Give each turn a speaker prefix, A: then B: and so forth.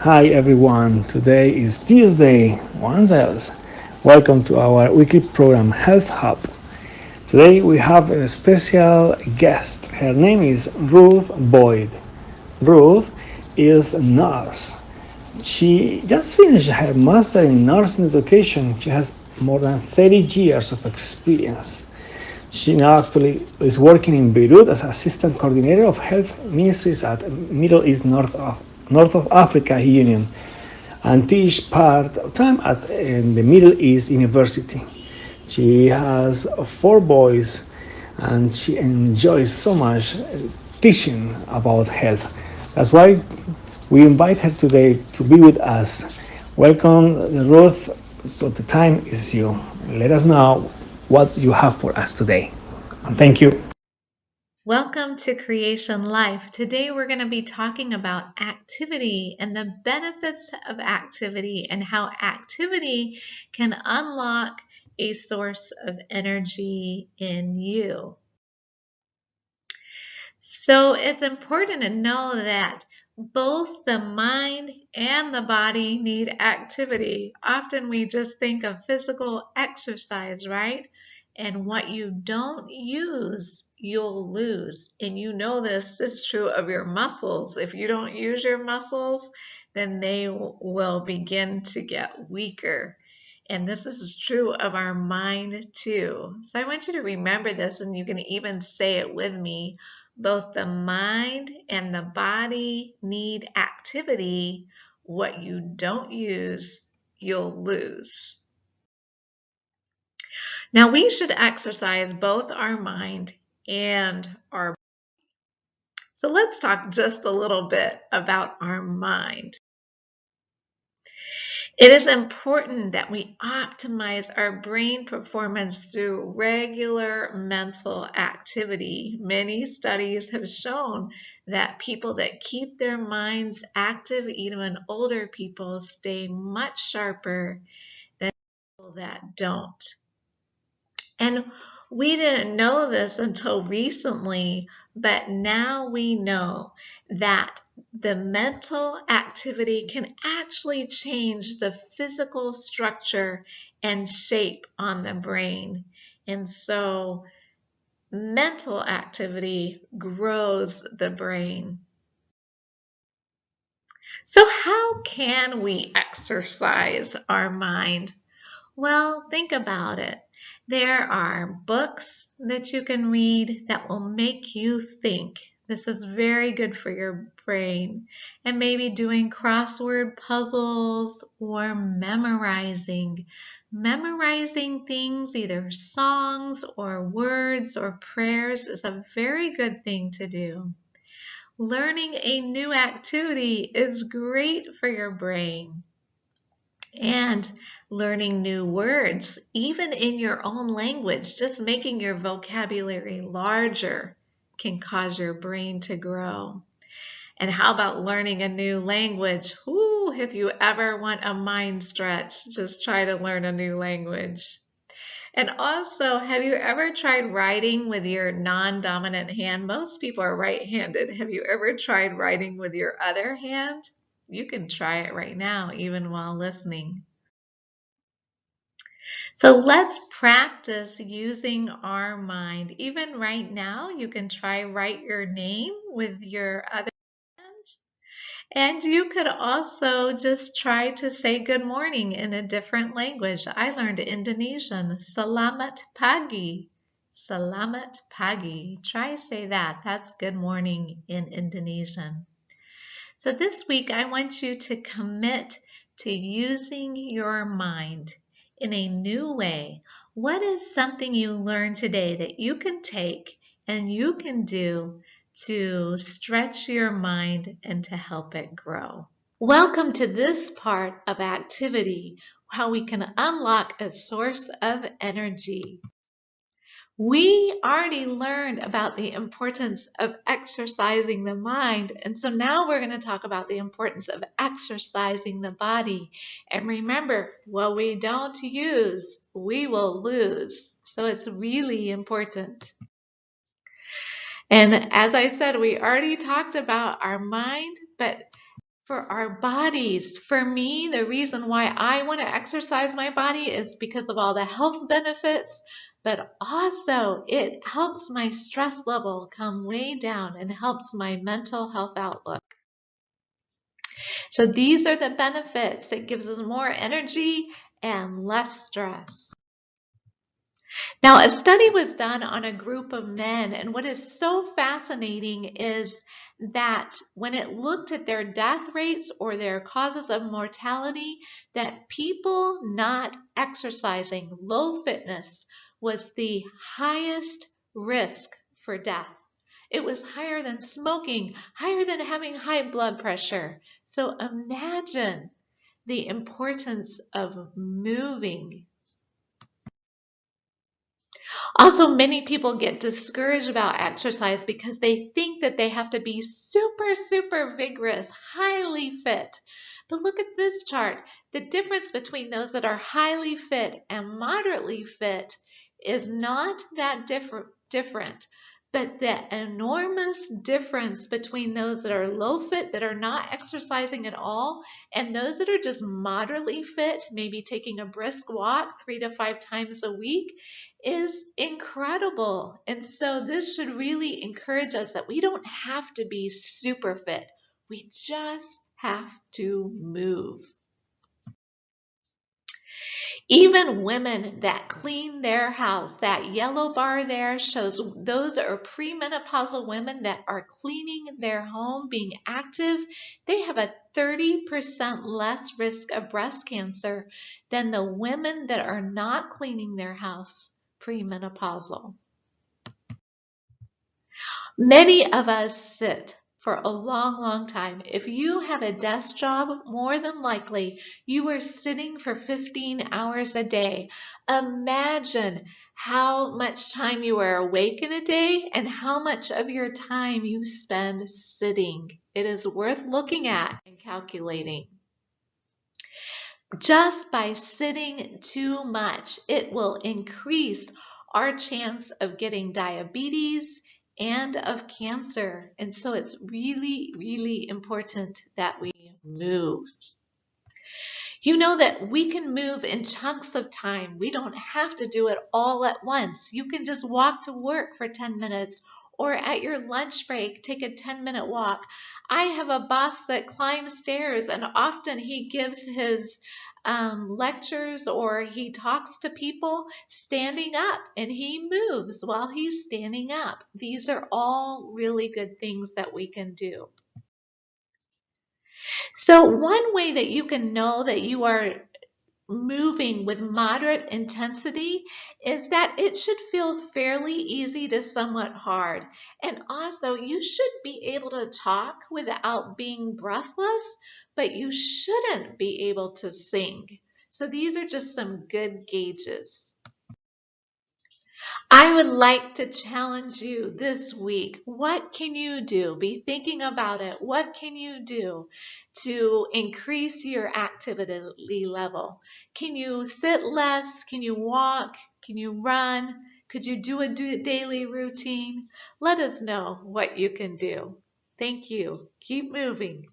A: Hi everyone, today is Tuesday, once else. Welcome to our weekly program Health Hub. Today we have a special guest. Her name is Ruth Boyd. Ruth is a nurse. She just finished her master in nursing education. She has more than 30 years of experience. She now actually is working in Beirut as assistant coordinator of health ministries at Middle East North of Africa Union and teach part time at the Middle East University. She has four boys and she enjoys so much teaching about health. That's why we invite her today to be with us. Welcome, Ruth. So the time is you. Let us know what you have for us today. And thank you.
B: Welcome to Creation Life. Today we're going to be talking about activity and the benefits of activity and how activity can unlock a source of energy in you. So it's important to know that both the mind and the body need activity. Often we just think of physical exercise, right? And what you don't use, you'll lose. And you know this is true of your muscles. If you don't use your muscles, then they will begin to get weaker. And this is true of our mind too. So I want you to remember this, and you can even say it with me. Both the mind and the body need activity. What you don't use, you'll lose. Now, we should exercise both our mind and our body. So let's talk just a little bit about our mind. It is important that we optimize our brain performance through regular mental activity. Many studies have shown that people that keep their minds active, even older people, stay much sharper than people that don't. And we didn't know this until recently, but now we know that the mental activity can actually change the physical structure and shape on the brain. And so mental activity grows the brain. So how can we exercise our mind? Well, think about it. There are books that you can read that will make you think. This is very good for your brain. And maybe doing crossword puzzles or memorizing. Memorizing things, either songs or words or prayers, is a very good thing to do. Learning a new activity is great for your brain. And learning new words, even in your own language, just making your vocabulary larger can cause your brain to grow. And how about learning a new language? Ooh, if you ever want a mind stretch, just try to learn a new language. And also, have you ever tried writing with your non-dominant hand? Most people are right-handed. Have you ever tried writing with your other hand? You can try it right now, even while listening. So let's practice using our mind. Even right now, you can try write your name with your other hands. And you could also just try to say good morning in a different language. I learned Indonesian. Selamat pagi. Selamat pagi. Try say that. That's good morning in Indonesian. So this week, I want you to commit to using your mind in a new way. What is something you learned today that you can take and you can do to stretch your mind and to help it grow? Welcome to this part of activity, how we can unlock a source of energy. We already learned about the importance of exercising the mind, and so now we're going to talk about the importance of exercising the body. And remember, what we don't use, we will lose. So it's really important. And as I said, we already talked about our mind, but for our bodies. For me, the reason why I want to exercise my body is because of all the health benefits, but also it helps my stress level come way down and helps my mental health outlook. So these are the benefits. It gives us more energy and less stress. Now, a study was done on a group of men, and what is so fascinating is that when it looked at their death rates or their causes of mortality, that people not exercising, low fitness, was the highest risk for death. It was higher than smoking, higher than having high blood pressure. So imagine the importance of moving. Also, many people get discouraged about exercise because they think that they have to be super, super vigorous, highly fit. But look at this chart. The difference between those that are highly fit and moderately fit is not that different. But the enormous difference between those that are low fit, that are not exercising at all, and those that are just moderately fit, maybe taking a brisk walk 3 to 5 times a week, is incredible. And so this should really encourage us that we don't have to be super fit. We just have to move. Even women that clean their house, that yellow bar there shows those are premenopausal women that are cleaning their home, being active. They have a 30% less risk of breast cancer than the women that are not cleaning their house premenopausal. Many of us sit for a long, long time. If you have a desk job, more than likely you are sitting for 15 hours a day. Imagine how much time you are awake in a day and how much of your time you spend sitting. It is worth looking at and calculating. Just by sitting too much, it will increase our chance of getting diabetes and of cancer. And so it's really, really important that we move. You know that we can move in chunks of time. We don't have to do it all at once. You can just walk to work for 10 minutes or at your lunch break, take a 10-minute walk. I have a boss that climbs stairs and often he gives his lectures or he talks to people standing up and he moves while he's standing up. These are all really good things that we can do. So one way that you can know that you are moving with moderate intensity is that it should feel fairly easy to somewhat hard. And also you should be able to talk without being breathless, but you shouldn't be able to sing. So these are just some good gauges. I would like to challenge you this week. What can you do? Be thinking about it. What can you do to increase your activity level? Can you sit less? Can you walk? Can you run? Could you do a daily routine? Let us know what you can do. Thank you. Keep moving.